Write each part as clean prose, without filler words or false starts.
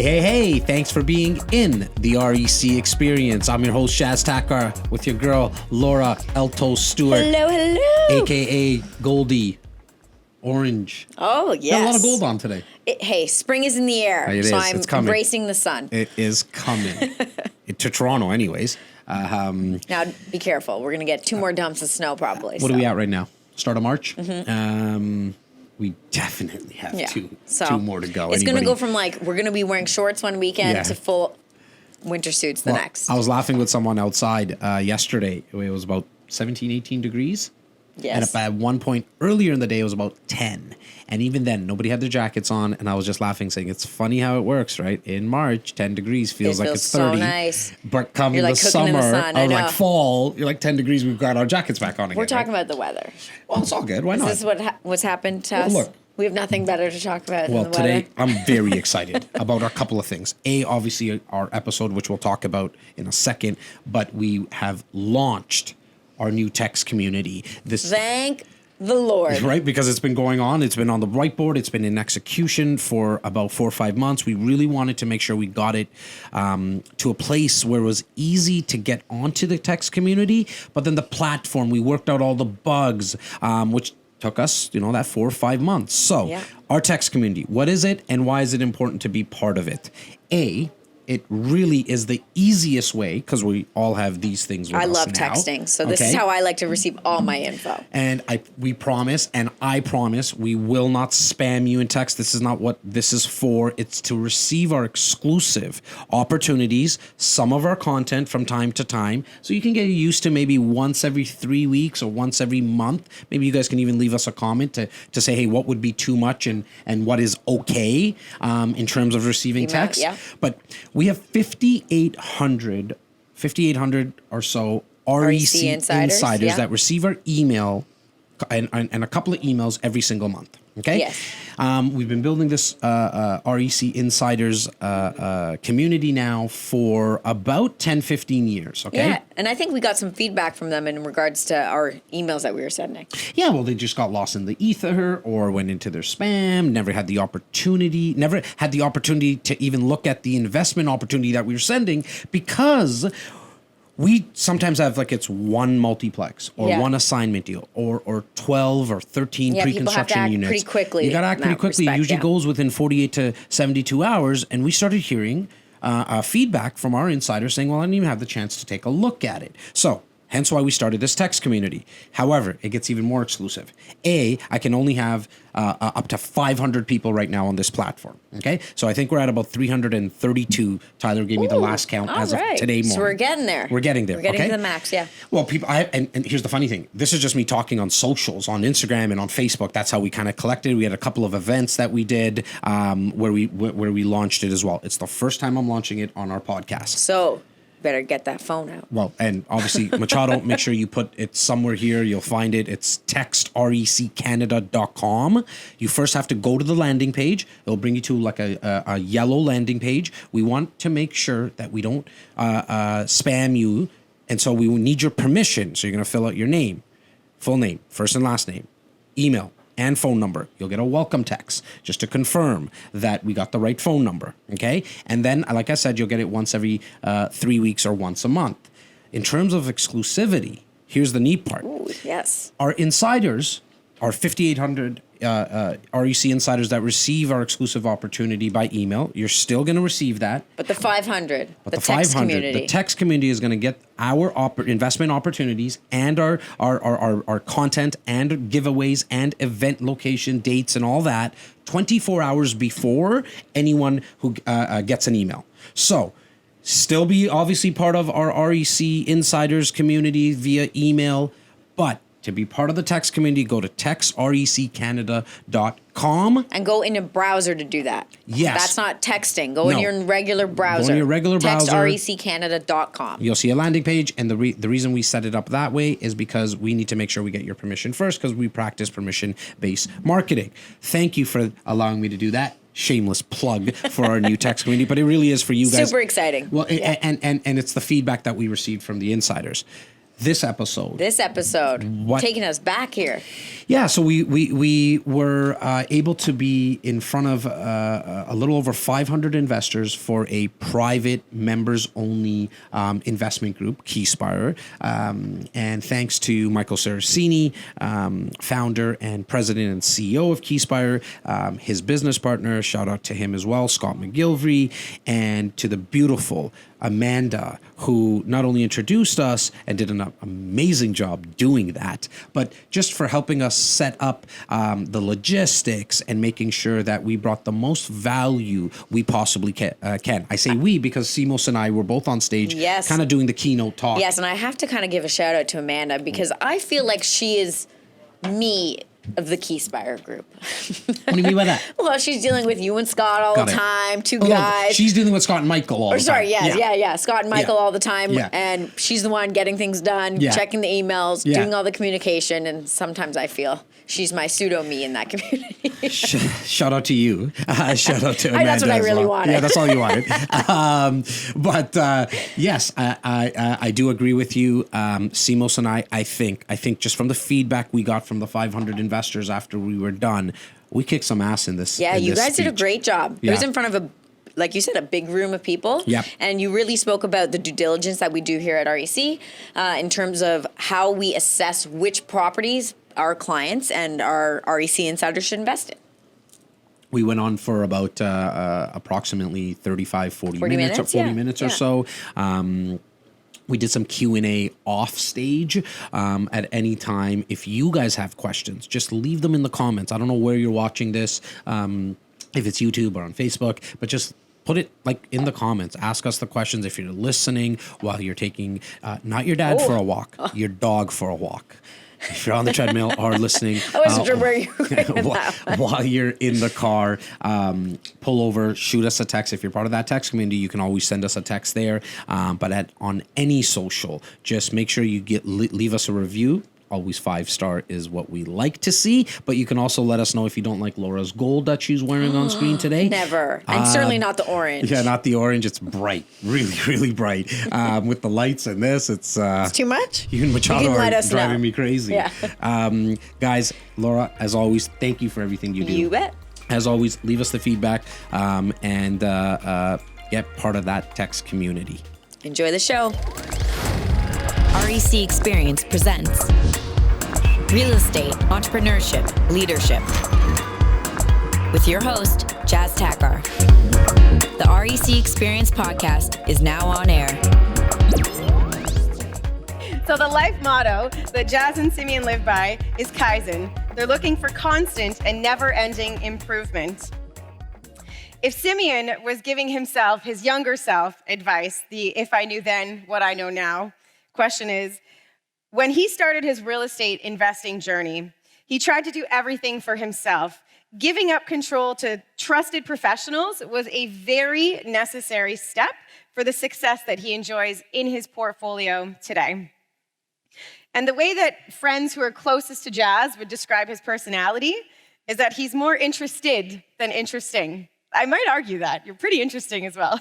Hey, thanks for being in the REC experience. I'm your host, Jas Takhar, with your girl, Laura Elto Stewart. Hello. AKA Goldie Orange. Oh, yes. Got a lot of gold on today. Hey, spring is in the air, so I'm embracing the sun. It is coming. To Toronto, anyways. Now, be careful. We're going to get 2 more dumps of snow, probably. What are we at right now? Start of March? We definitely have two more to go. It's going to go from we're going to be wearing shorts one weekend to full winter suits the next. I was laughing with someone outside yesterday. It was about 17, 18 degrees. Yes. And at one point earlier in the day, it was about 10. And even then, nobody had their jackets on. And I was just laughing, saying, it's funny how it works, right? In March, 10 degrees feels like it's 30. So nice. But come the summer or like fall, you're like 10 degrees, we've got our jackets back on again. We're talking about the weather. Well, it's all good. Why not? Is this what's happened to us? Look. We have nothing better to talk about than the weather. Well, today I'm very excited about a couple of things. Obviously, our episode, which we'll talk about in a second, but we have launched our new text community. Thank the Lord. Right, because it's been going on. It's been on the whiteboard. It's been in execution for about 4 or 5 months. We really wanted to make sure we got it to a place where it was easy to get onto the text community. But then the platform, we worked out all the bugs, which took us, that 4 or 5 months. So our text community, what is it and why is it important to be part of it? It really is the easiest way, because we all have these things with us now. I love texting, so this is how I like to receive all my info. And I promise we will not spam you in text. This is not what this is for. It's to receive our exclusive opportunities, some of our content from time to time, so you can get used to maybe once every 3 weeks or once every month. Maybe you guys can even leave us a comment to say, hey, what would be too much and what is okay in terms of receiving text. Yeah. But we have 5,800 or so REC insiders that receive our email and a couple of emails every single month. Okay. Yes. We've been building this REC Insiders community now for about 10, 15 years. Okay. Yeah, and I think we got some feedback from them in regards to our emails that we were sending. Yeah, well, they just got lost in the ether or went into their spam, never had the opportunity to even look at the investment opportunity that we were sending, because we sometimes have it's one multiplex or one assignment deal or 12 or 13 pre-construction units. Pretty quickly. You got to act pretty quickly. It usually goes within 48 to 72 hours. And we started hearing feedback from our insiders saying, well, I didn't even have the chance to take a look at it. So hence why we started this text community. However, it gets even more exclusive. I can only have up to 500 people right now on this platform. Okay, so I think we're at about 332. Tyler gave me the last count as of today morning. So we're getting there. We're getting there. We're getting to the max. Yeah. Well, people, and here's the funny thing. This is just me talking on socials, on Instagram and on Facebook. That's how we kind of collected. We had a couple of events that we did where we launched it as well. It's the first time I'm launching it on our podcast. So better get that phone out. Well, and obviously, Machado, make sure you put it somewhere here. You'll find it. It's textreccanada.com. You first have to go to the landing page. It'll bring you to a yellow landing page. We want to make sure that we don't spam you. And so we need your permission. So you're going to fill out your name, full name, first and last name, email, and phone number. You'll get a welcome text just to confirm that we got the right phone number, okay? And then, like I said, you'll get it once every 3 weeks or once a month. In terms of exclusivity, here's the neat part. Ooh, yes. Our insiders, our 5,800 REC insiders that receive our exclusive opportunity by email, you're still going to receive that. But the 500, the text community. The text community is going to get our investment opportunities and our content and giveaways and event location dates and all that 24 hours before anyone who gets an email. So still be obviously part of our REC insiders community via email, but to be part of the text community, go to textreccanada.com. And go in a browser to do that. Yes. That's not texting. Go in your regular browser. Go in your regular browser. Textreccanada.com. You'll see a landing page. And the reason we set it up that way is because we need to make sure we get your permission first, because we practice permission-based marketing. Thank you for allowing me to do that. Shameless plug for our new text community, but it really is for you guys. Super exciting. Well, and it's the feedback that we received from the insiders. this episode. Taking us back here. Yeah, so we were able to be in front of a little over 500 investors for a private members-only investment group, Keyspire. And thanks to Michael Sarracini, founder and president and CEO of Keyspire, his business partner, shout out to him as well, Scott and Micheal, and to the beautiful Amanda, who not only introduced us and did an amazing job doing that, but just for helping us set up the logistics and making sure that we brought the most value we possibly can. I say we because Simos and I were both on stage, kind of doing the keynote talk. Yes, and I have to kind of give a shout out to Amanda because I feel like she is me of the Keyspire group. What do you mean by that? Well, she's dealing with you and Scott all the time, two guys. No, she's dealing with Scott and Micheal all the time. Yeah. Scott and Micheal all the time. Yeah. And she's the one getting things done, checking the emails, doing all the communication. And sometimes I feel she's my pseudo-me in that community. Shout out to you. Shout out to Amanda. That's what I really wanted. Yeah, that's all you wanted. Yes, I do agree with you. Simos and I think just from the feedback we got from the 500 investors after we were done, we kicked some ass in this. Yeah, you guys speech. did a great job. It was in front of like you said, a big room of people. Yep. And you really spoke about the due diligence that we do here at REC in terms of how we assess which properties our clients and our REC insiders should invest in. We went on for about approximately 35, 40 minutes or so. We did some Q&A off stage at any time. If you guys have questions, just leave them in the comments. I don't know where you're watching this, if it's YouTube or on Facebook, but just put it like in the comments. Ask us the questions if you're listening while you're taking not your dad for a walk, your dog for a walk. If you're on the treadmill or listening, I wasn't sure where you were going while you're in the car, pull over, shoot us a text. If you're part of that text community, you can always send us a text there. But on any social, just make sure you leave us a review. Always 5-star is what we like to see, but you can also let us know if you don't like Laura's gold that she's wearing on screen today. Never. And certainly not the orange. Yeah, not the orange. It's bright. Really, really bright. With the lights and this, it's too much? You and Machado are driving me crazy. Yeah. Guys, Laura, as always, thank you for everything you do. You bet. As always, leave us the feedback and get part of that text community. Enjoy the show. REC Experience presents Real Estate, Entrepreneurship, Leadership with your host, Jas Takhar. The REC Experience podcast is now on air. So the life motto that Jas and Simeon live by is Kaizen. They're looking for constant and never-ending improvement. If Simeon was giving himself, his younger self, advice, the if I knew then, what I know now, question is, when he started his real estate investing journey, he tried to do everything for himself. Giving up control to trusted professionals was a very necessary step for the success that he enjoys in his portfolio today. And the way that friends who are closest to Jas would describe his personality is that he's more interested than interesting. I might argue that. You're pretty interesting as well.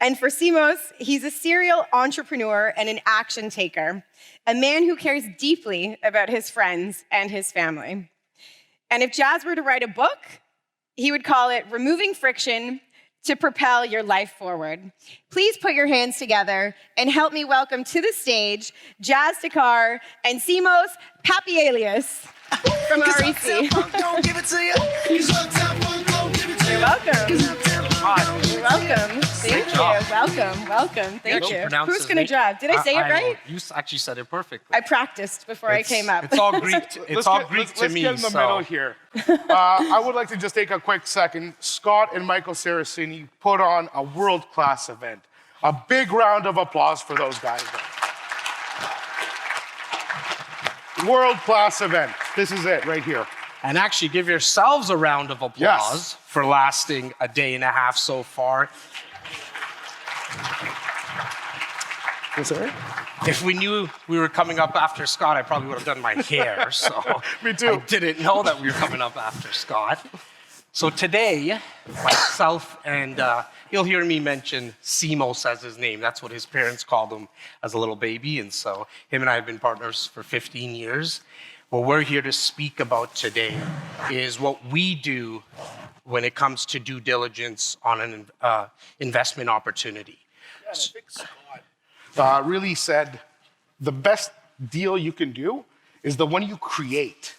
And for Simos, he's a serial entrepreneur and an action taker, a man who cares deeply about his friends and his family. And if Jas were to write a book, he would call it Removing Friction to Propel Your Life Forward. Please put your hands together and help me welcome to the stage Jas Takhar and Simos Papailias from REC. You're welcome. You're welcome. Thank you. Welcome. Thank you. Who's going to drive? Did I say it right? You actually said it perfectly. I practiced before I came up. It's all Greek. It's all Greek to me. Let's get in the middle here. I would like to just take a quick second. Scott and Micheal Sarracini put on a world-class event. A big round of applause for those guys. World-class event. This is it right here. And actually give yourselves a round of applause for lasting a day and a half so far. Yes, sir? If we knew we were coming up after Scott, I probably would have done my hair. So Me too. I didn't know that we were coming up after Scott. So today, myself and you'll hear me mention Simos as his name. That's what his parents called him as a little baby. And so him and I have been partners for 15 years. What we're here to speak about today is what we do when it comes to due diligence on an investment opportunity. Yeah, I think Scott really said the best deal you can do is the one you create.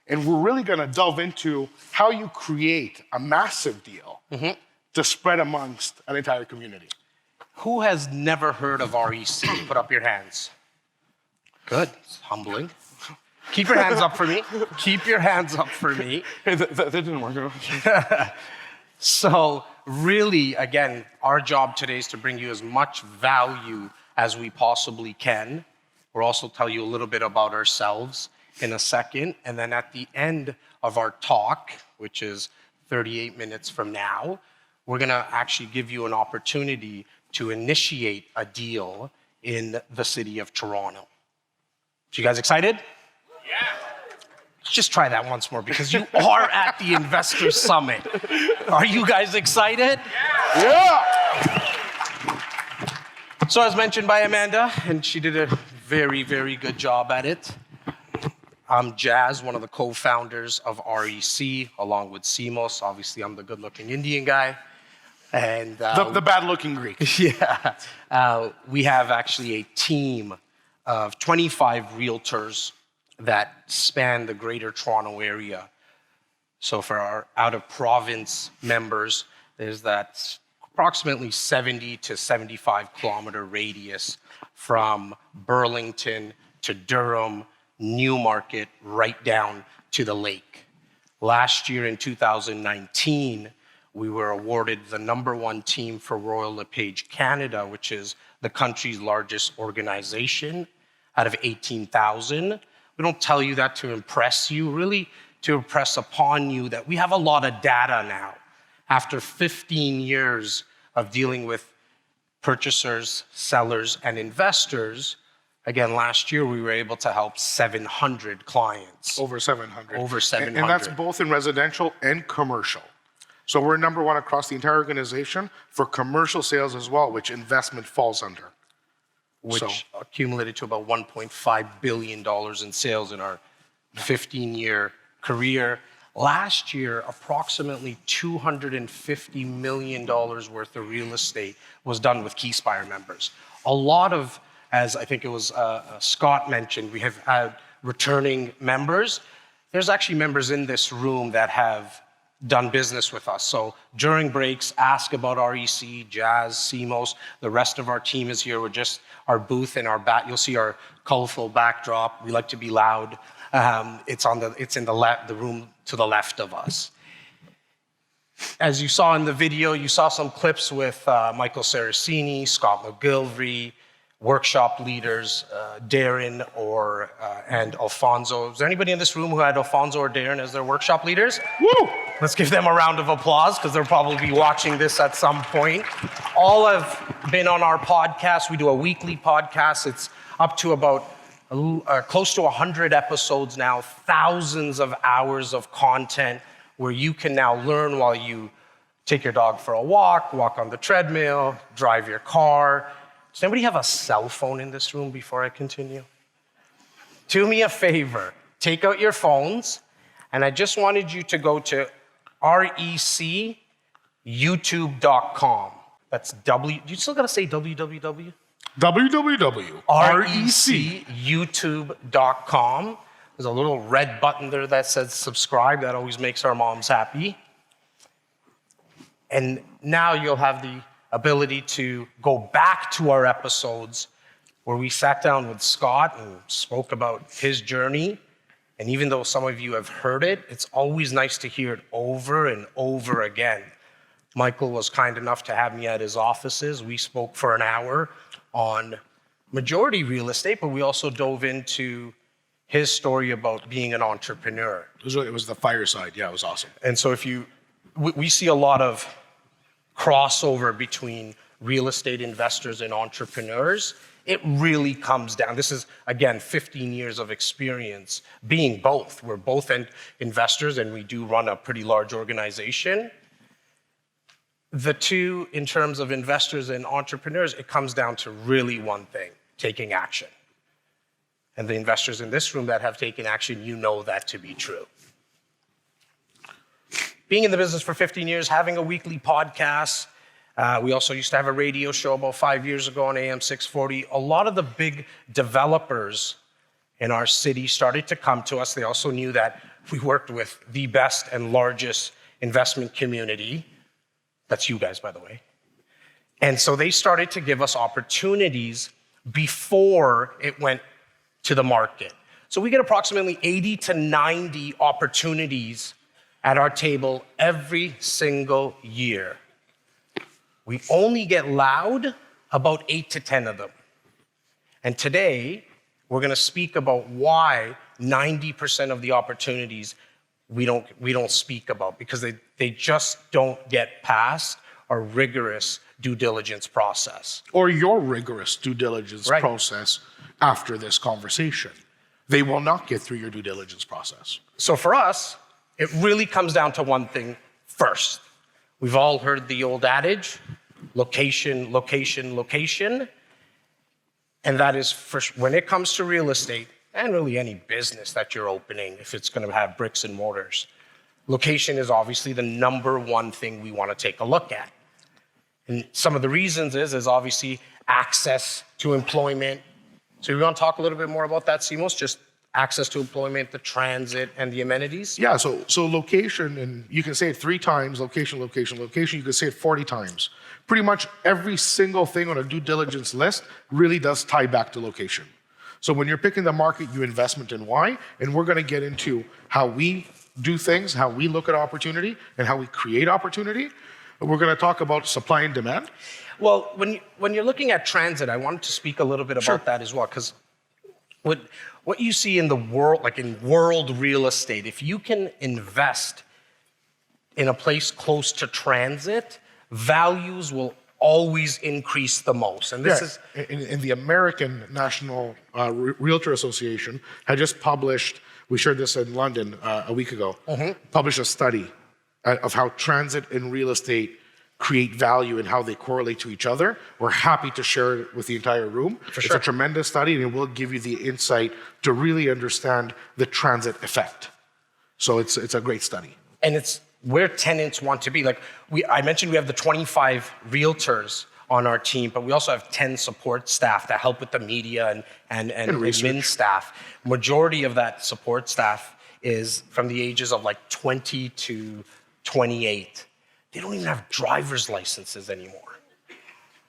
And we're really going to delve into how you create a massive deal to spread amongst an entire community. Who has never heard of REC? Put up your hands. Good. It's humbling. Keep your hands up for me. Keep your hands up for me. Hey, that didn't work. So really, again, our job today is to bring you as much value as we possibly can. We'll also tell you a little bit about ourselves in a second. And then at the end of our talk, which is 38 minutes from now, we're going to actually give you an opportunity to initiate a deal in the city of Toronto. So you guys excited? Yeah. Let's just try that once more because you are at the Investor Summit. Are you guys excited? Yeah! So as mentioned by Amanda, and she did a very, very good job at it, I'm Jas, one of the co-founders of REC, along with Simos. Obviously, I'm the good-looking Indian guy. And The bad-looking Greek. Yeah. We have actually a team of 25 realtors that span the greater Toronto area. So for our out-of-province members, there's that approximately 70 to 75 kilometer radius from Burlington to Durham, Newmarket, right down to the lake. Last year in 2019, we were awarded the #1 team for Royal LePage Canada, which is the country's largest organization out of 18,000. We don't tell you that to impress you, really to impress upon you that we have a lot of data now. After 15 years of dealing with purchasers, sellers, and investors, again, last year we were able to help 700 clients. Over 700. Over 700. And that's both in residential and commercial. So we're #1 across the entire organization for commercial sales as well, which investment falls under. Which accumulated to about $1.5 billion in sales in our 15-year career. Last year, approximately $250 million worth of real estate was done with Keyspire members. A lot of, as I think it was Scott mentioned, we have had returning members. There's actually members in this room that have done business with us. So during breaks, ask about REC, Jas, Simos. The rest of our team is here. We're just our booth and our you'll see our colorful backdrop. We like to be loud. It's in the room to the left of us. As you saw in the video, you saw some clips with Michael Sarracini, Scott McGillivray, workshop leaders, Darren and Alfonso. Is there anybody in this room who had Alfonso or Darren as their workshop leaders? Woo! Let's give them a round of applause because they'll probably be watching this at some point. All have been on our podcast. We do a weekly podcast. It's up to about close to 100 episodes now, thousands of hours of content where you can now learn while you take your dog for a walk on the treadmill, drive your car. Does anybody have a cell phone in this room before I continue? Do me a favor, take out your phones, and I just wanted you to go to recyoutube.com. That's you still gotta say www? recyoutube.com. There's a little red button there that says subscribe. That always makes our moms happy. And now you'll have the ability to go back to our episodes where we sat down with Scott and spoke about his journey. And even though some of you have heard it, it's always nice to hear it over and over again. Michael was kind enough to have me at his offices. We spoke for an hour on majority real estate, but we also dove into his story about being an entrepreneur. It was the Fireside. Yeah, it was awesome. And so we see a lot of crossover between real estate investors and entrepreneurs it really comes down. This is, again, 15 years of experience being both. We're both investors and we do run a pretty large organization. The two, in terms of investors and entrepreneurs, it comes down to really one thing, taking action. And the investors in this room that have taken action, you know that to be true. Being in the business for 15 years, having a weekly podcast, we also used to have a radio show about 5 years ago on AM 640. A lot of the big developers in our city started to come to us. They also knew that we worked with the best and largest investment community. That's you guys, by the way. And so they started to give us opportunities before it went to the market. So we get approximately 80 to 90 opportunities at our table every single year. We only get loud about 8 to 10 of them. And today, we're gonna speak about why 90% of the opportunities we don't speak about, because they just don't get past our rigorous due diligence process. Or your rigorous due diligence process after this conversation. They will not get through your due diligence process. So for us, it really comes down to one thing first. We've all heard the old adage, location, location, location. And that is, when it comes to real estate, and really any business that you're opening, if it's gonna have bricks and mortars, location is obviously the number one thing we wanna take a look at. And some of the reasons is obviously access to employment. So you wanna talk a little bit more about that, Simos? Just access to employment, the transit, and the amenities? Yeah, so location, and you can say it 3 times, location, location, location. You can say it 40 times. Pretty much every single thing on a due diligence list really does tie back to location. So when you're picking the market, you investment in why, and we're gonna get into how we do things, how we look at opportunity, and how we create opportunity. We're gonna talk about supply and demand. Well, when you're looking at transit, I wanted to speak a little bit about that as well, because what you see in the world, like in world real estate, if you can invest in a place close to transit, values will always increase the most. And this is... In the American National Realtor Association had just published, we shared this in London a week ago, published a study of how transit and real estate create value and how they correlate to each other. We're happy to share it with the entire room. It's a tremendous study, and it will give you the insight to really understand the transit effect. So it's a great study. And it's where tenants want to be. Like I mentioned, we have the 25 realtors on our team, but we also have 10 support staff that help with the media and admin staff. Majority of that support staff is from the ages of like 20 to 28. They don't even have driver's licenses anymore.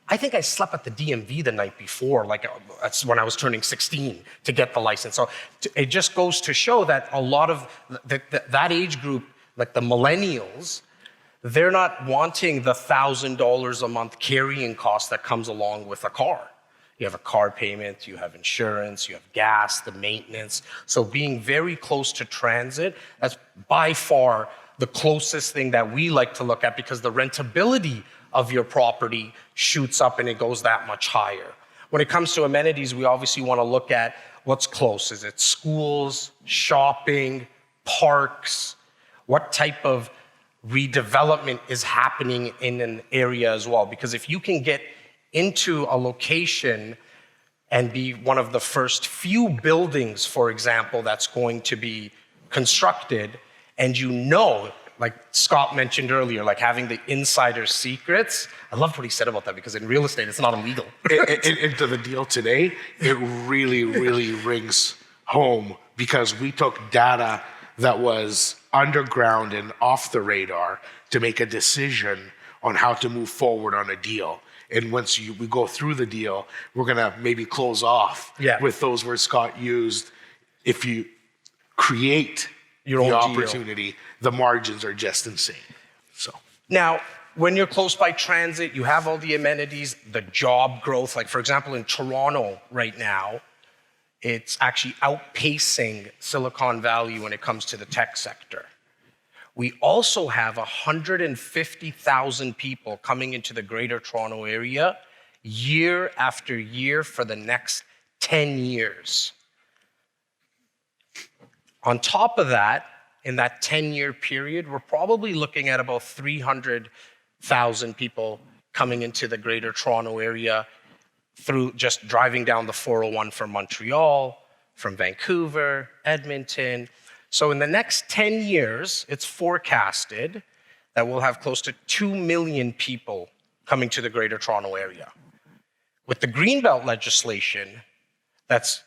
I think I slept at the DMV the night before, like that's when I was turning 16 to get the license. So it just goes to show that a lot of that age group, like the millennials, they're not wanting the $1,000 a month carrying cost that comes along with a car. You have a car payment, you have insurance, you have gas, the maintenance. So being very close to transit, that's by far the closest thing that we like to look at, because the rentability of your property shoots up and it goes that much higher. When it comes to amenities, we obviously want to look at what's close. Is it schools, shopping, parks? What type of redevelopment is happening in an area as well? Because if you can get into a location and be one of the first few buildings, for example, that's going to be constructed, and you know, like Scott mentioned earlier, like having the insider secrets. I loved what he said about that, because in real estate, it's not illegal. Into the deal today, it really, really rings home, because we took data that was underground and off the radar to make a decision on how to move forward on a deal. And once we go through the deal, we're gonna maybe close off with those words Scott used. If you create your own opportunity, the margins are just insane. So now, when you're close by transit, you have all the amenities, the job growth. Like for example, in Toronto right now, it's actually outpacing Silicon Valley when it comes to the tech sector. We also have 150,000 people coming into the Greater Toronto Area year after year for the next 10 years. On top of that, in that 10-year period, we're probably looking at about 300,000 people coming into the Greater Toronto Area through just driving down the 401 from Montreal, from Vancouver, Edmonton. So in the next 10 years, it's forecasted that we'll have close to 2 million people coming to the Greater Toronto Area. With the Greenbelt legislation that's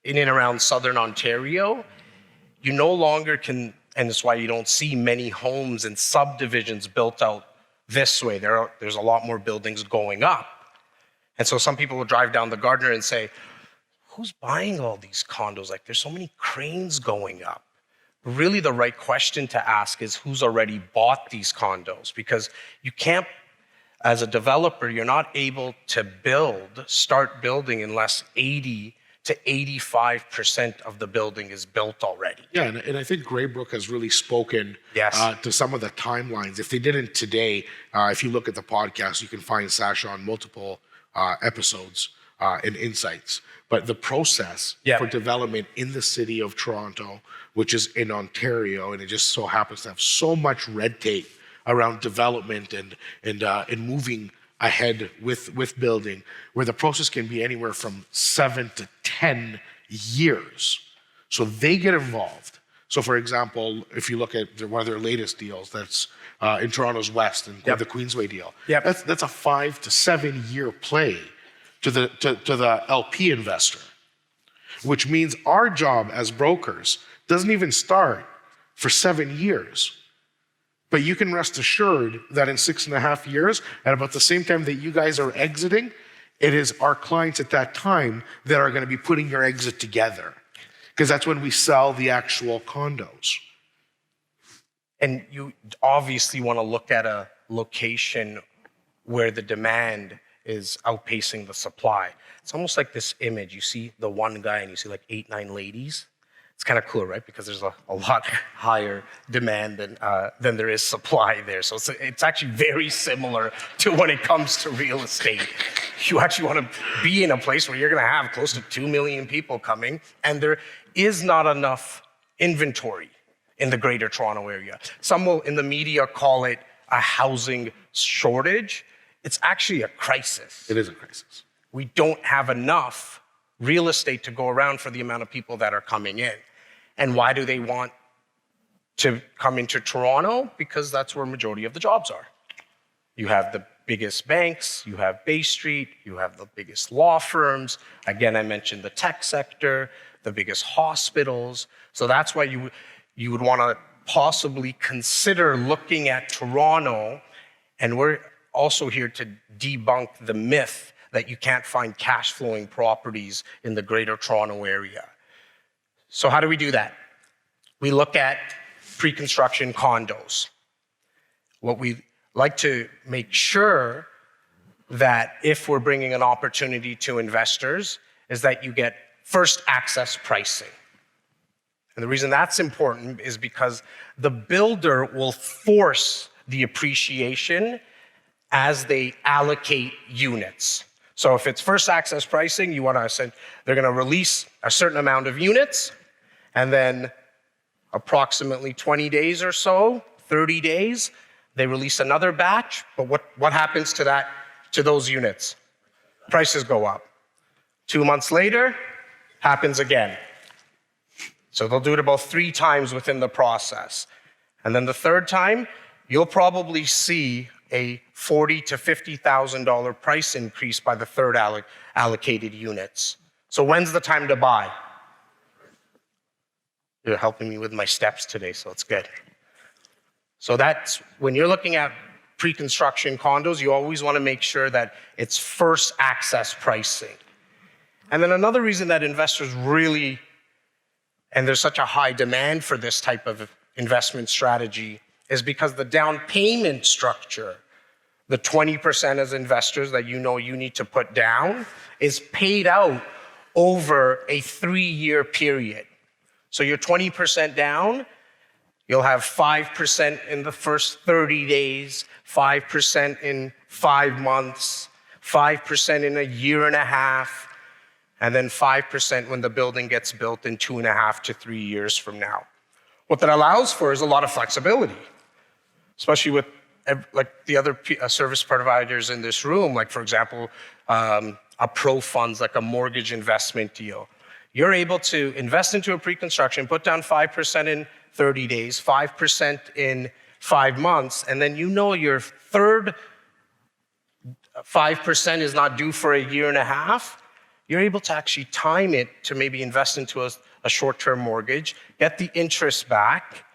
in and around Southern Ontario, you no longer can, and that's why you don't see many homes and subdivisions built out this way. There's a lot more buildings going up. And so some people will drive down the Gardiner and say, who's buying all these condos? Like, there's so many cranes going up. Really, the right question to ask is who's already bought these condos? Because you can't, as a developer, you're not able to start building unless 80 to 85% of the building is built already. Yeah, and I think Graybrook has really spoken to some of the timelines. If they didn't today, if you look at the podcast, you can find Sasha on multiple episodes and insights. But the process for development in the city of Toronto, which is in Ontario, and it just so happens to have so much red tape around development and moving ahead with building, where the process can be anywhere from 7 to 10 years. So they get involved. So for example, if you look at one of their latest deals, that's in Toronto's West and the Queensway deal, that's a 5 to 7 year play to the LP investor, which means our job as brokers doesn't even start for 7 years. But you can rest assured that in 6.5 years, at about the same time that you guys are exiting, it is our clients at that time that are going to be putting your exit together, because that's when we sell the actual condos. And you obviously want to look at a location where the demand is outpacing the supply. It's almost like this image. You see the one guy and you see like 8, 9 ladies. It's kind of cool, right? Because there's a lot higher demand than there is supply there. So it's actually very similar to when it comes to real estate. You actually want to be in a place where you're going to have close to 2 million people coming, and there is not enough inventory in the Greater Toronto Area. Some will, in the media, call it a housing shortage. It's actually a crisis. It is a crisis. We don't have enough real estate to go around for the amount of people that are coming in. And why do they want to come into Toronto? Because that's where majority of the jobs are. You have the biggest banks, you have Bay Street, you have the biggest law firms. Again, I mentioned the tech sector, the biggest hospitals. So that's why you would want to possibly consider looking at Toronto. And we're also here to debunk the myth that you can't find cash flowing properties in the Greater Toronto Area. So how do we do that? We look at pre-construction condos. What we like to make sure that if we're bringing an opportunity to investors is that you get first access pricing. And the reason that's important is because the builder will force the appreciation as they allocate units. So if it's first access pricing, you want to say they're going to release a certain amount of units, and then approximately 20 days or so, 30 days, they release another batch. But what happens to those units? Prices go up. 2 months later, happens again. So they'll do it about 3 times within the process. And then the third time, you'll probably see a $40,000 to $50,000 price increase by the third allocated units. So when's the time to buy? You're helping me with my steps today, so it's good. So that's, when you're looking at pre-construction condos, you always want to make sure that it's first access pricing. And then another reason that investors really, and there's such a high demand for this type of investment strategy, is because the down payment structure, the 20% as investors that you know you need to put down, is paid out over a 3-year period. So you're 20% down, you'll have 5% in the first 30 days, 5% in 5 months, 5% in a year and a half, and then 5% when the building gets built in 2.5 to 3 years from now. What that allows for is a lot of flexibility, especially with like the other service providers in this room, like for example, a pro funds, like a mortgage investment deal. You're able to invest into a pre-construction, put down 5% in 30 days, 5% in 5 months, and then you know your third 5% is not due for a year and a half. You're able to actually time it to maybe invest into a short-term mortgage, get the interest back,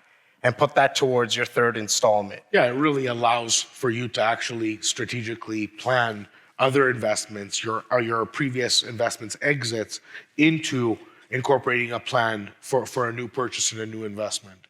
and put that towards your third installment. Yeah, it really allows for you to actually strategically plan other investments, your previous investments exits into incorporating a plan for a new purchase and a new investment.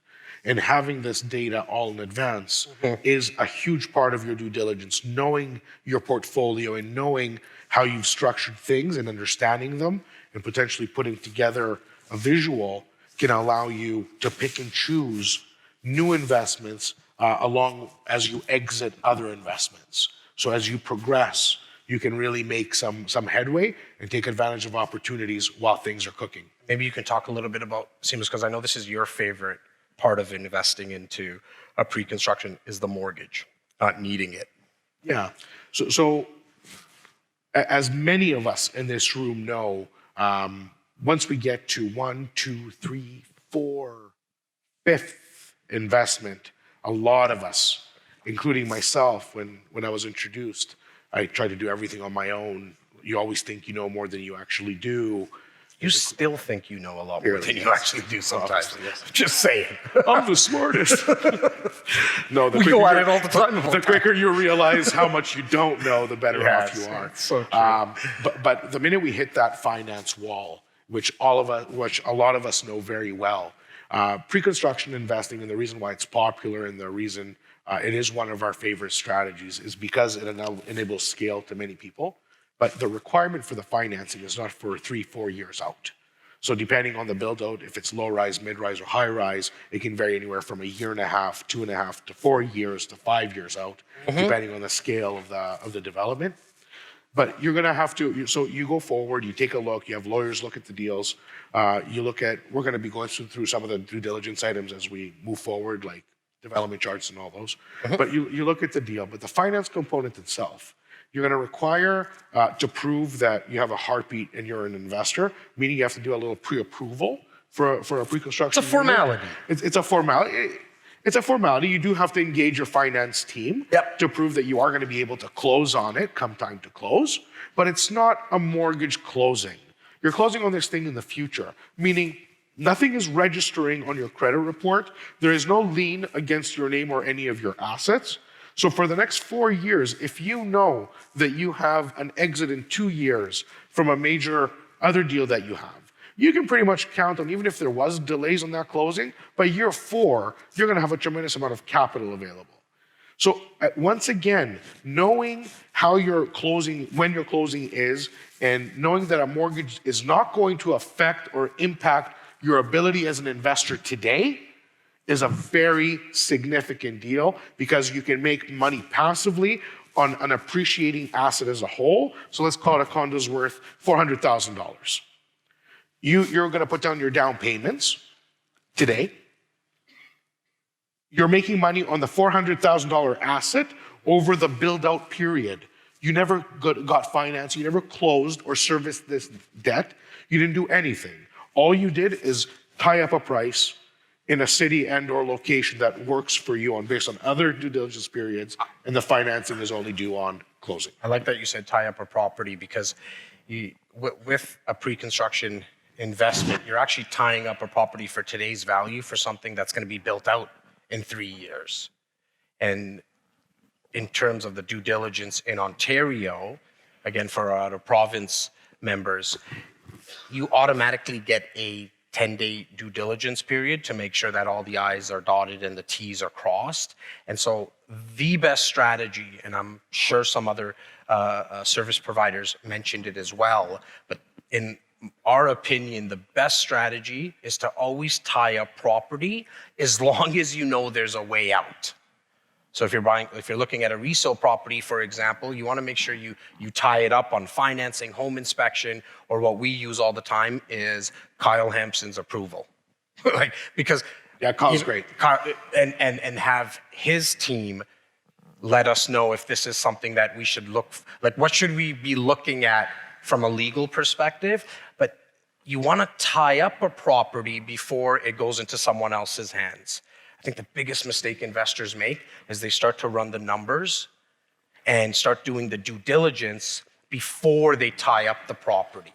And having this data all in advance is a huge part of your due diligence. Knowing your portfolio and knowing how you've structured things and understanding them and potentially putting together a visual can allow you to pick and choose new investments along as you exit other investments. So as you progress, you can really make some headway and take advantage of opportunities while things are cooking. Maybe you can talk a little bit about Simos, because I know this is your favorite part of investing into a pre-construction is the mortgage, not needing it. Yeah. So as many of us in this room know, once we get to 1, 2, 3, 4, 5th investment, a lot of us, including myself, when I was introduced, I tried to do everything on my own. You always think you know more than you actually do. You still think you know a lot more than you actually do sometimes. Yes. Just saying. I'm the smartest. No, We go at it all the time. The quicker you realize how much you don't know, the better off you are. So true. But the minute we hit that finance wall, which a lot of us know very well, pre-construction investing, and the reason why it's popular and the reason it is one of our favorite strategies is because it enables scale to many people. But the requirement for the financing is not for 3-4 years out. So depending on the build out, if it's low rise, mid rise, or high rise, it can vary anywhere from a year and a half, 2.5 to 4 years to 5 years out, depending on the scale of the development. But you're going to have to, so you go forward, you take a look, you have lawyers look at the deals, you look at, we're going to be going through some of the due diligence items as we move forward, like development charts and all those. But you look at the deal, but the finance component itself, you're going to require to prove that you have a heartbeat and you're an investor, meaning you have to do a little pre-approval for a pre-construction. It's a formality. It's a formality. It's a formality. You do have to engage your finance team to prove that you are going to be able to close on it come time to close. But it's not a mortgage closing. You're closing on this thing in the future, meaning nothing is registering on your credit report. There is no lien against your name or any of your assets. So for the next 4 years, if you know that you have an exit in 2 years from a major other deal that you have, you can pretty much count on, even if there was delays on that closing, by year 4, you're going to have a tremendous amount of capital available. So once again, knowing how your closing, when your closing is, and knowing that a mortgage is not going to affect or impact your ability as an investor today is a very significant deal, because you can make money passively on an appreciating asset as a whole. So let's call it a condo's worth $400,000. You're going to put down your down payments today. You're making money on the $400,000 asset over the build-out period. You never got financing, you never closed or serviced this debt. You didn't do anything. All you did is tie up a price in a city and or location that works for you based on other due diligence periods, and the financing is only due on closing. I like that you said tie up a property, because with a pre-construction investment, you're actually tying up a property for today's value for something that's going to be built out in 3 years. And in terms of the due diligence in Ontario, again, for our out-of-province members, you automatically get a 10-day due diligence period to make sure that all the I's are dotted and the T's are crossed. And so the best strategy, and I'm sure some other service providers mentioned it as well, but in our opinion, the best strategy is to always tie up property as long as you know there's a way out. So if you're looking at a resale property, for example, you want to make sure you tie it up on financing, home inspection, or what we use all the time is Kyle Hampson's approval. Because Kyle's great. And have his team let us know if this is something that we should what should we be looking at from a legal perspective. But you want to tie up a property before it goes into someone else's hands. I think the biggest mistake investors make is they start to run the numbers and start doing the due diligence before they tie up the property.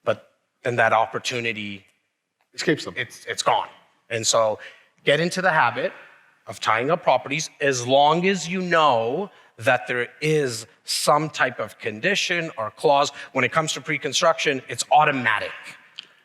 But then that opportunity Escapes them. It's gone. And so get into the habit of tying up properties as long as you know that there is some type of condition or clause. When it comes to pre-construction, it's automatic.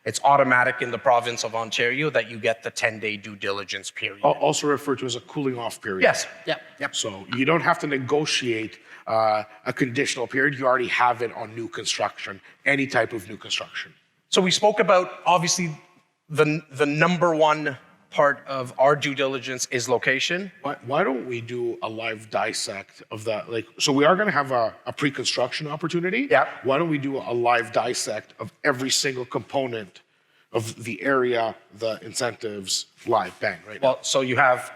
It's automatic in the province of Ontario that you get the 10-day due diligence period. Also referred to as a cooling off period. Yes. Yep. So you don't have to negotiate a conditional period. You already have it on new construction, any type of new construction. So we spoke about, obviously, the number one part of our due diligence is location. Why don't we do a live dissect of that? So we are going to have a pre-construction opportunity. Yeah. Why don't we do a live dissect of every single component of the area, the incentives, live, bang, right now. Well, so you have,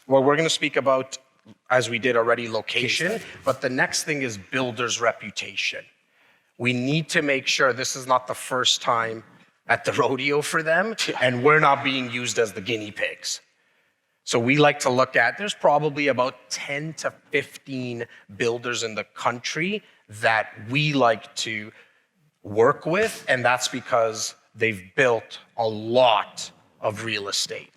we're going to speak about, as we did already, location, but the next thing is builder's reputation. We need to make sure this is not the first time at the rodeo for them, and we're not being used as the guinea pigs. So we like to look at, there's probably about 10 to 15 builders in the country that we like to work with, and that's because they've built a lot of real estate.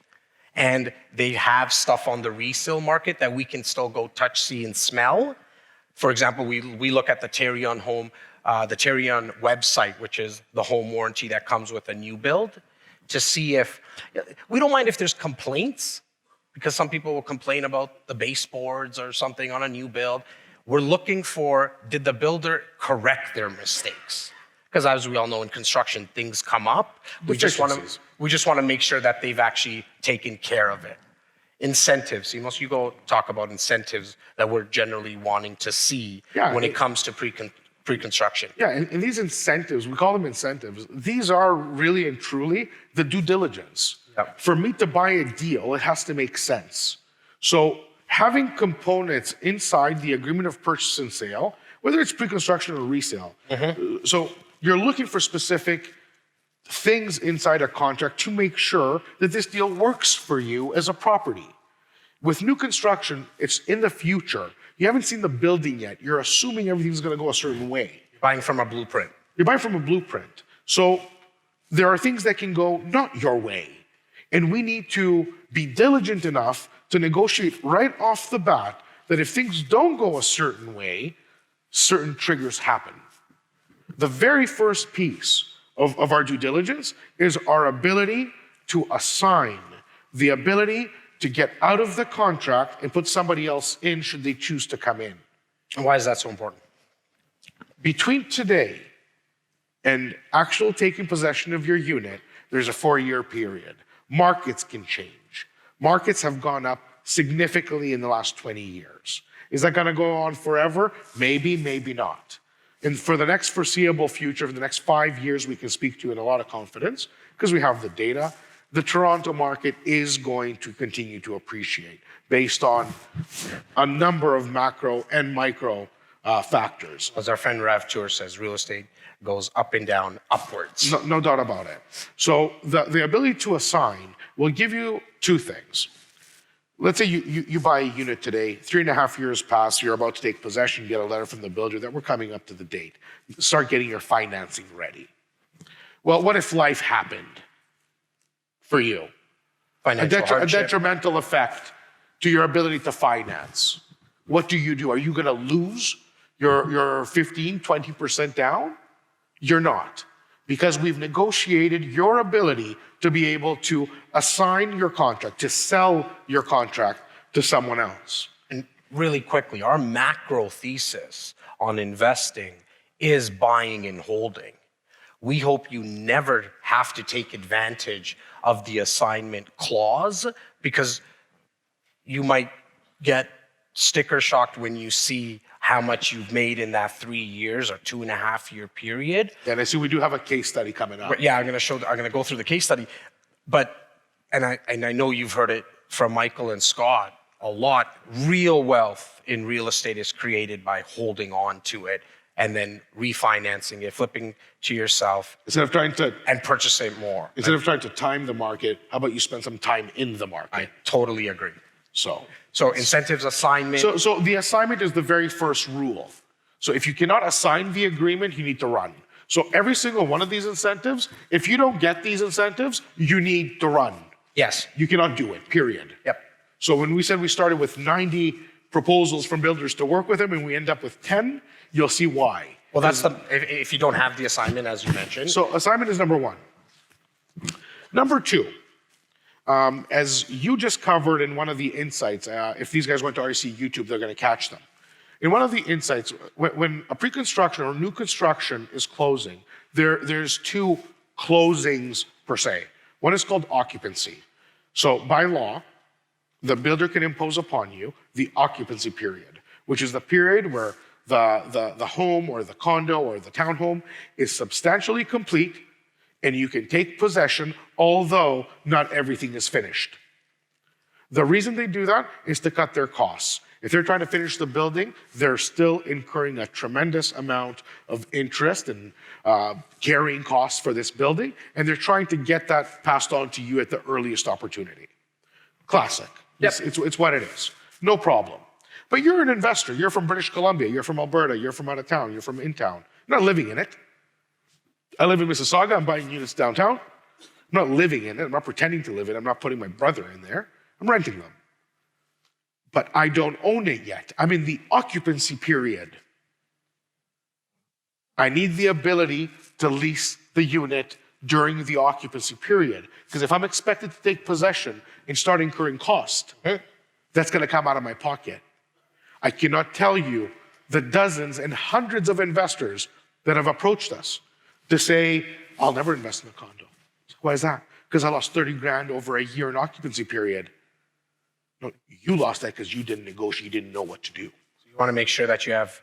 And they have stuff on the resale market that we can still go touch, see, and smell. For example, we look at the Terrion home, the Terrion website, which is the home warranty that comes with a new build, to see if, we don't mind if there's complaints, because some people will complain about the baseboards or something on a new build. We're looking for, did the builder correct their mistakes? Because as we all know, in construction, things come up. We just want to make sure that they've actually taken care of it. Incentives, Simos, you go talk about incentives that we're generally wanting to see when it comes to pre-construction. Yeah, and these incentives, we call them incentives, these are really and truly the due diligence. Yep. For me to buy a deal, it has to make sense. So having components inside the agreement of purchase and sale, whether it's pre-construction or resale, so you're looking for specific things inside a contract to make sure that this deal works for you as a property. With new construction, it's in the future. You haven't seen the building yet. You're assuming everything's going to go a certain way. You're buying from a blueprint. You're buying from a blueprint. So there are things that can go not your way. And we need to be diligent enough to negotiate right off the bat that if things don't go a certain way, certain triggers happen. The very first piece of our due diligence is our ability to assign, the ability to get out of the contract and put somebody else in should they choose to come in. And why is that so important? Between today and actual taking possession of your unit, there's a 4-year period. Markets can change. Markets have gone up significantly in the last 20 years. Is that going to go on forever? Maybe, maybe not. And for the next foreseeable future, for the next 5 years, we can speak to in a lot of confidence because we have the data. The Toronto market is going to continue to appreciate based on a number of macro and micro factors. As our friend Rav Tour says, real estate goes up and down, upwards. No doubt about it. So the ability to assign will give you two things. Let's say you buy a unit today, 3.5 years pass, you're about to take possession, you get a letter from the builder that we're coming up to the date. Start getting your financing ready. Well, what if life happened for you? A detrimental effect to your ability to finance. What do? Are you gonna lose your 15, 20% down? You're not. Because we've negotiated your ability to be able to assign your contract, to sell your contract to someone else. And really quickly, our macro thesis on investing is buying and holding. We hope you never have to take advantage of the assignment clause because you might get sticker shocked when you see how much you've made in that 3 years or 2.5 year period. And I see we do have a case study coming up. Yeah, I'm going to go through the case study, and I know you've heard it from Michael and Scott a lot. Real wealth in real estate is created by holding on to it and then refinancing it, flipping to yourself. Instead of trying to and purchase it more. Instead of trying to time the market, how about you spend some time in the market? I totally agree. So incentives assignment. So the assignment is the very first rule. So if you cannot assign the agreement, you need to run. So every single one of these incentives, if you don't get these incentives, you need to run. Yes. You cannot do it, period. Yep. So when we said we started with 90 proposals from builders to work with them and we end up with 10, you'll see why. Well, that's if you don't have the assignment, as you mentioned. So assignment is number one. Number two, as you just covered in one of the insights, if these guys went to REC YouTube, they're going to catch them. In one of the insights, when a pre-construction or new construction is closing, there's two closings per se. One is called occupancy. So by law, the builder can impose upon you the occupancy period, which is the period where the home or the condo or the townhome is substantially complete and you can take possession, although not everything is finished. The reason they do that is to cut their costs. If they're trying to finish the building, they're still incurring a tremendous amount of interest and carrying costs for this building, and they're trying to get that passed on to you at the earliest opportunity. Classic. Yep. It's what it is. No problem. But you're an investor. You're from British Columbia. You're from Alberta. You're from out of town. You're from in town. You're not living in it. I live in Mississauga. I'm buying units downtown. I'm not living in it. I'm not pretending to live in it. I'm not putting my brother in there. I'm renting them. But I don't own it yet. I'm in the occupancy period. I need the ability to lease the unit during the occupancy period. Because if I'm expected to take possession and start incurring cost, that's going to come out of my pocket. I cannot tell you the dozens and hundreds of investors that have approached us to say, I'll never invest in a condo. Why is that? Because I lost 30 grand over a year in occupancy period. No, you lost that because you didn't negotiate, you didn't know what to do. So you want to make sure that you have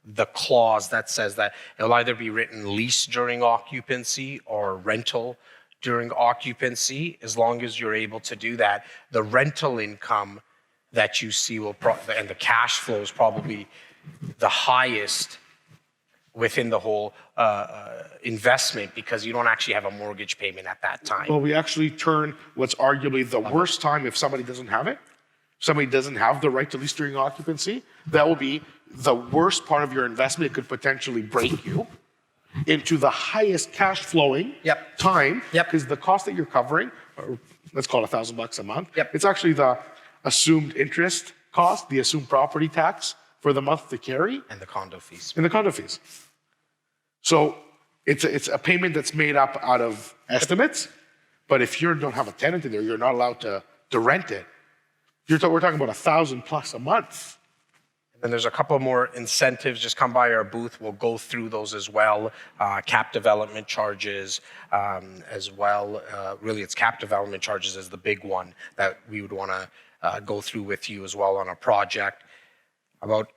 the clause that says that it'll either be written lease during occupancy or rental during occupancy. As long as you're able to do that, the rental income that you see and the cash flow is probably the highest within the whole investment, because you don't actually have a mortgage payment at that time. Well, we actually turn what's arguably the worst time if somebody doesn't have it, somebody doesn't have the right to lease during occupancy, that will be the worst part of your investment. It could potentially break you into the highest cash flowing time, because the cost that you're covering, or let's call it $1,000 a month, it's actually the assumed interest cost, the assumed property tax for the month to carry. And the condo fees. And the condo fees. So it's a payment that's made up out of estimates, but if you don't have a tenant in there, you're not allowed to rent it. We're talking about $1,000+ a month. And then there's a couple more incentives. Just come by our booth. We'll go through those as well. Cap development charges as well. Really, it's cap development charges is the big one that we would want to go through with you as well on a project. About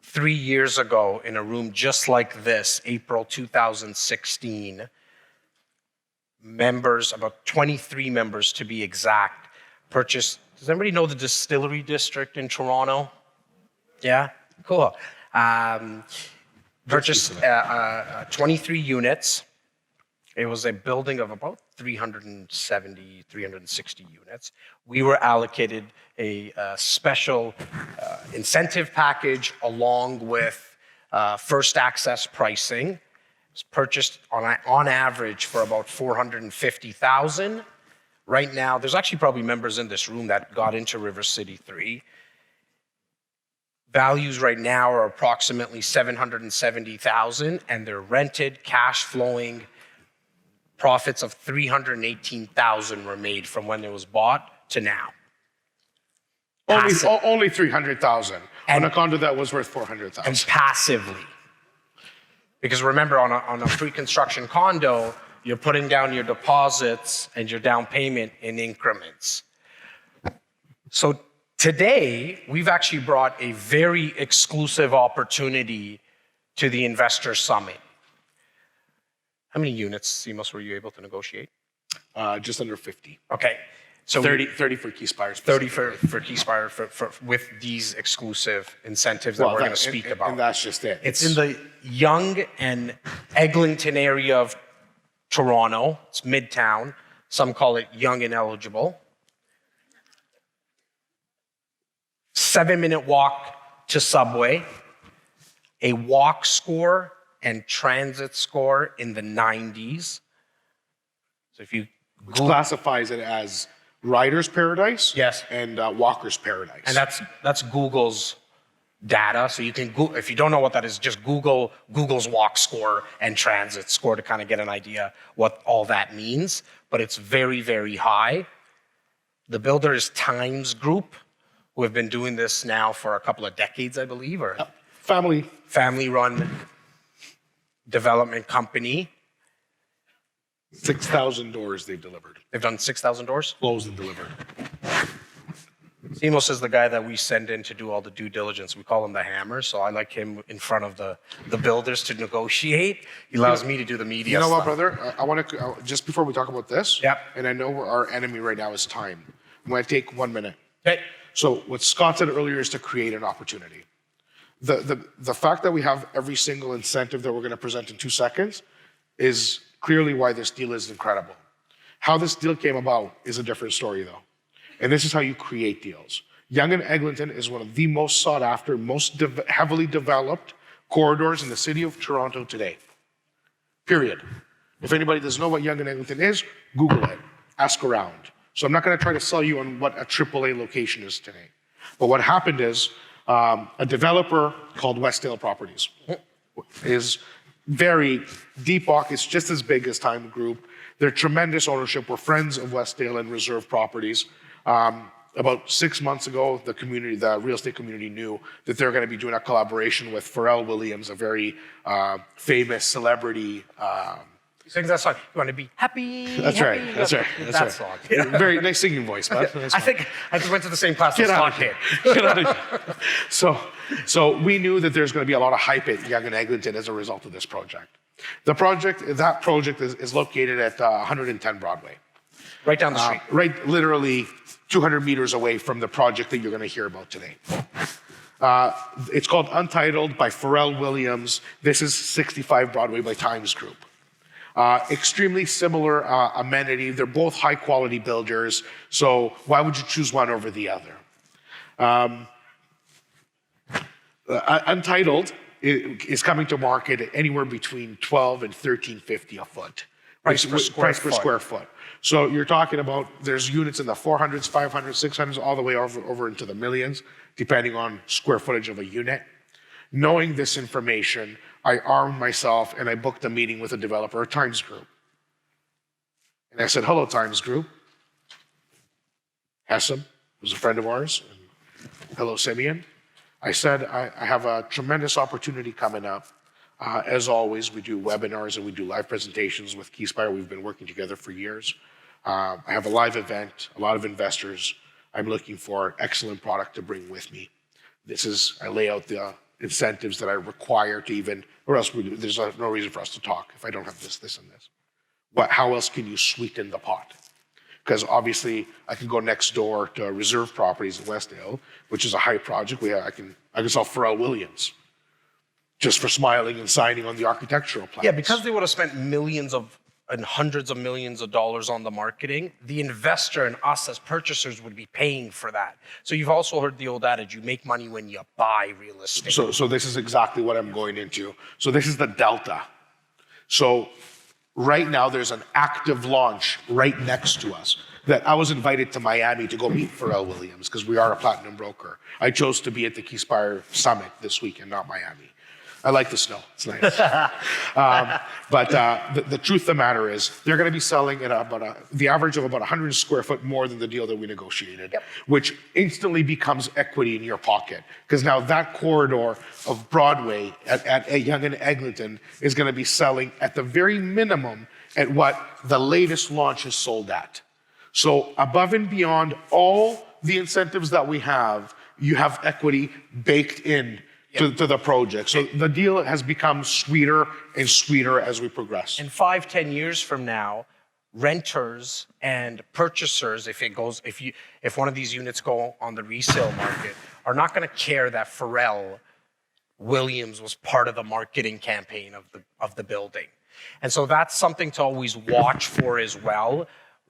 3 years ago, in a room just like this, April 2016, members, about 23 members to be exact, purchased. Does anybody know the Distillery District in Toronto? Yeah? Cool. Purchased 23 units. It was a building of about 370, 360 units. We were allocated a special incentive package along with first access pricing. It was purchased on average for about $450,000. Right now, there's actually probably members in this room that got into River City 3. Values right now are approximately $770,000, and they're rented, cash flowing. Profits of $318,000 were made from when it was bought to now. Only $300,000 on a condo that was worth $400,000. And passively. Because remember, on a pre-construction condo, you're putting down your deposits and your down payment in increments. So Today, we've actually brought a very exclusive opportunity to the Investor Summit. How many units, Simos, were you able to negotiate? Just under 50. Okay. So 30 for Keyspire. 30 for Keyspire with these exclusive incentives that we're going to speak about. And that's just it. It's in the Yonge and Eglinton area of Toronto. It's Midtown. Some call it Yonge and Eligible. 7-minute walk to Subway. A walk score and transit score in the 90s. So if you Which classifies it as rider's paradise, yes, and walker's paradise. And that's Google's data. So you can if you don't know what that is, just Google Google's walk score and transit score to kind of get an idea what all that means. But it's very, very high. The builder is Times Group, who have been doing this now for a couple of decades, I believe, or family-run development company. 6,000 doors they've delivered. They've done 6,000 doors? Closed and delivered. Simos is the guy that we send in to do all the due diligence. We call him the hammer, so I like him in front of the builders to negotiate. He allows me to do the media You know stuff. what, brother? I want to, just before we talk about this, Yep. and I know our enemy right now is time. I'm going to take 1 minute. Okay. So what Scott said earlier is to create an opportunity. The fact that we have every single incentive that we're going to present in 2 seconds is clearly why this deal is incredible. How this deal came about is a different story, though. And this is how you create deals. Yonge and Eglinton is one of the most sought after, most heavily developed corridors in the city of Toronto today. Period. If anybody doesn't know what Yonge and Eglinton is, Google it. Ask around. So I'm not going to try to sell you on what a AAA location is today. But what happened is a developer called Westdale Properties is very deep pockets, just as big as Time Group. They're tremendous ownership. We're friends of Westdale and Reserve Properties. About 6 months ago, the real estate community knew that they're going to be doing a collaboration with Pharrell Williams, a very famous celebrity. He sings that song. You want to be happy? That's happy? right. That's right. That's that right. song. Very nice singing voice, bud. I think I went to the same class as Scott did. So we knew that there's going to be a lot of hype at Yonge and Eglinton as a result of this project. That project is located at 110 Broadway. Right down the street. Right, literally 200 meters away from the project that you're going to hear about today. It's called Untitled by Pharrell Williams. This is 65 Broadway by Times Group. Extremely similar amenity. They're both high quality builders. So why would you choose one over the other? Untitled is coming to market at anywhere between $12 and $13.50 a foot. Price per square foot. So you're talking about there's units in the 400s, 500s, 600s, all the way over into the millions, depending on square footage of a unit. Knowing this information, I armed myself and I booked a meeting with a developer at Times Group. And I said, hello, Times Group. Hessam, who's a friend of ours. And hello, Simeon. I said, I have a tremendous opportunity coming up. As always, we do webinars and we do live presentations with Keyspire. We've been working together for years. I have a live event, a lot of investors. I'm looking for excellent product to bring with me. I lay out the incentives that I require to even, or else there's no reason for us to talk if I don't have this, and this. How else can you sweeten the pot? Because obviously I can go next door to Reserve Properties in Westdale, which is a high project. I can sell Pharrell Williams just for smiling and signing on the architectural plans. Yeah, because they would have spent millions and hundreds of millions of dollars on the marketing, the investor and us as purchasers would be paying for that. So you've also heard the old adage, you make money when you buy real estate. So this is exactly what I'm going into. So this is the delta. So right now there's an active launch right next to us that I was invited to Miami to go meet Pharrell Williams because we are a platinum broker. I chose to be at the Keyspire Summit this weekend, not Miami. I like the snow. It's nice. But the truth of the matter is they're going to be selling at the average of about 100 square foot more than the deal that we negotiated, which instantly becomes equity in your pocket. Because now that corridor of Broadway at Yonge and Eglinton is going to be selling at the very minimum at what the latest launch is sold at. So above and beyond all the incentives that we have, you have equity baked in to the project. So the deal has become sweeter and sweeter as we progress. In 5-10 years from now, renters and purchasers, if one of these units go on the resale market, are not going to care that Pharrell Williams was part of the marketing campaign of the building. And so that's something to always watch for as well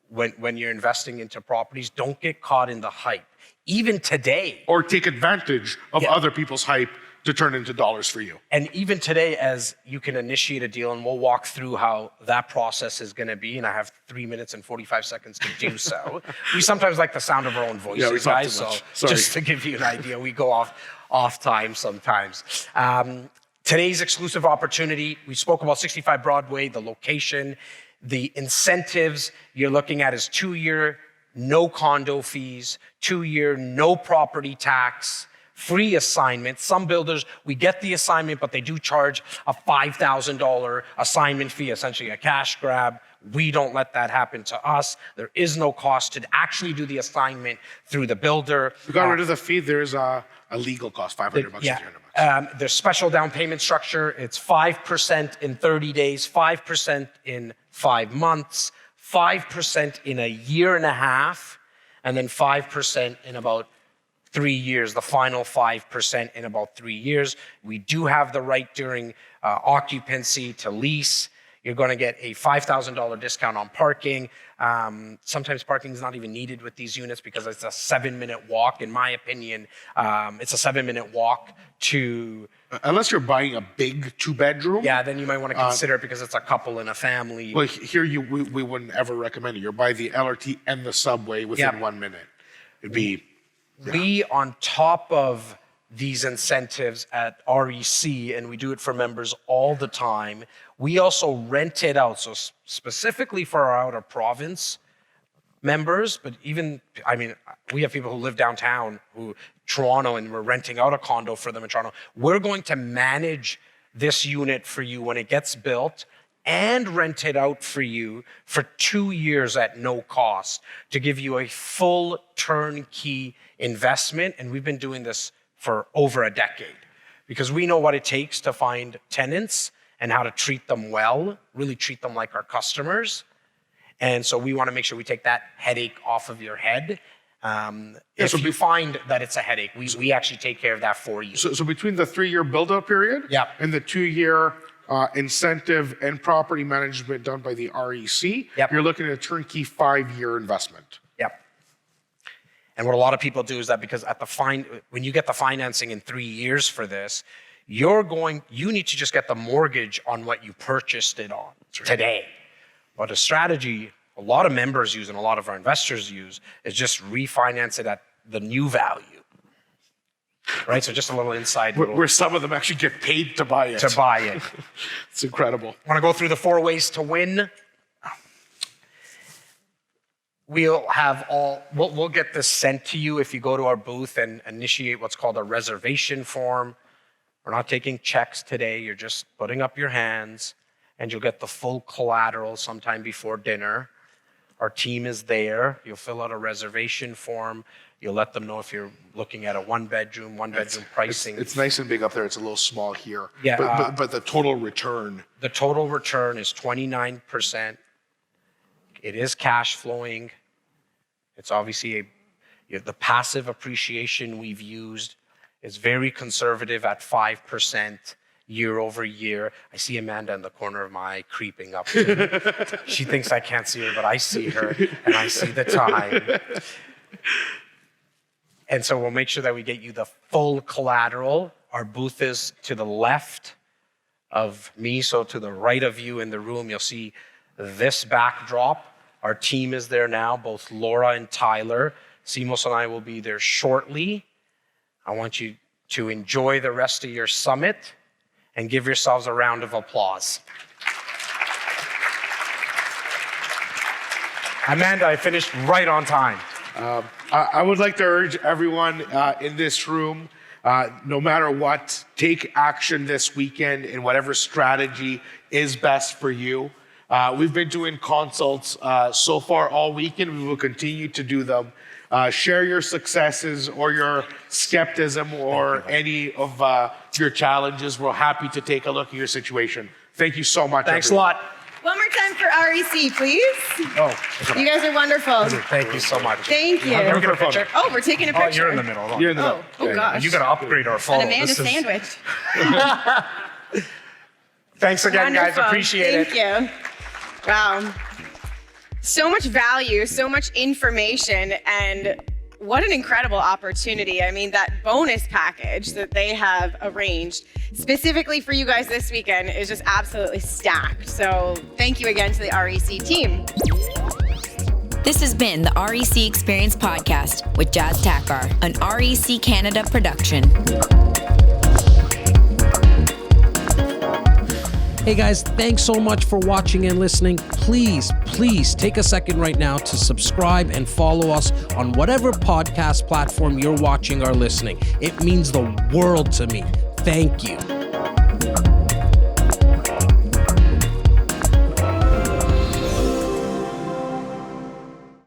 when you're investing into properties. Don't get caught in the hype. Even today. Or take advantage of other people's hype to turn into dollars for you. And even today, as you can initiate a deal, and we'll walk through how that process is going to be, and I have 3 minutes and 45 seconds to do so. We sometimes like the sound of our own voices, guys, so just to give you an idea, we go off time sometimes. Today's exclusive opportunity, we spoke about 65 Broadway, the location, the incentives you're looking at is 2-year, no condo fees, 2-year, no property tax, free assignment. Some builders, we get the assignment, but they do charge a $5,000 assignment fee, essentially a cash grab. We don't let that happen to us. There is no cost to actually do the assignment through the builder. We got rid of the fee. There's a legal cost, $500 bucks, $300 there's special down payment structure. It's 5% in 30 days, 5% in 5 months, 5% in a year and a half, and then 5% in about 3 years, the final 5% in about 3 years. We do have the right during occupancy to lease. You're going to get a $5,000 discount on parking. Sometimes parking is not even needed with these units because it's a 7-minute walk. In my opinion, it's a 7-minute walk to... Unless you're buying a big 2-bedroom. Yeah, then you might want to consider it because it's a couple and a family. Well, here we wouldn't ever recommend it. You're by the LRT and the subway within 1 minute. It'd be... Yeah. We, on top of these incentives at REC, and we do it for members all the time, we also rent it out. So specifically for our out of province members, but even, we have people who live downtown, Toronto, and we're renting out a condo for them in Toronto. We're going to manage this unit for you when it gets built and rent it out for you for 2 years at no cost to give you a full turnkey investment. And we've been doing this for over a decade because we know what it takes to find tenants and how to treat them well, really treat them like our customers. And so we want to make sure we take that headache off of your head. If you find that it's a headache, we actually take care of that for you. So between the 3-year build-out period and the 2-year incentive and property management done by the REC, you're looking at a turnkey 5-year investment. And what a lot of people do is that because when you get the financing in 3 years for this, you need to just get the mortgage on what you purchased it on today. But a strategy a lot of members use and a lot of our investors use is just refinance it at the new value. Right? So just a little inside. Where some of them actually get paid to buy it. It's incredible. Want to go through the 4 ways to win? We'll get this sent to you if you go to our booth and initiate what's called a reservation form. We're not taking checks today. You're just putting up your hands and you'll get the full collateral sometime before dinner. Our team is there. You'll fill out a reservation form. You'll let them know if you're looking at a one-bedroom pricing. It's nice and big up there. It's a little small here. Yeah, but the total return. The total return is 29%. It is cash flowing. It's obviously the passive appreciation we've used is very conservative at 5% year over year. I see Amanda in the corner of my eye creeping up. She thinks I can't see her, but I see her and I see the time. And so we'll make sure that we get you the full collateral. Our booth is to the left of me, so to the right of you in the room, you'll see this backdrop. Our team is there now, both Laura and Tyler. Simos and I will be there shortly. I want you to enjoy the rest of your summit and give yourselves a round of applause. Amanda, I finished right on time. I would like to urge everyone in this room, no matter what, take action this weekend in whatever strategy is best for you. We've been doing consults so far all weekend. We will continue to do them. share your successes or your skepticism or any of your challenges. We're happy to take a look at your situation. Thank you so much. Thanks everyone. a lot. One more time for REC, please. Oh, You guys are wonderful. thank you so much. Thank you. Can we get a picture? Oh, we're taking a Oh, picture. you're in the middle. You're in the middle. Oh gosh. You got to upgrade our photo. An Amanda This is- sandwich. Thanks again, guys. Wonderful. Appreciate it. Thank you. Wow. So much value, so much information, and what an incredible opportunity. I mean, that bonus package that they have arranged specifically for you guys this weekend is just absolutely stacked. So thank you again to the REC team. This has been the REC Experience Podcast with Jas Takhar, an REC Canada production. Hey guys, thanks so much for watching and listening. Please take a second right now to subscribe and follow us on whatever podcast platform you're watching or listening. It means the world to me. Thank you.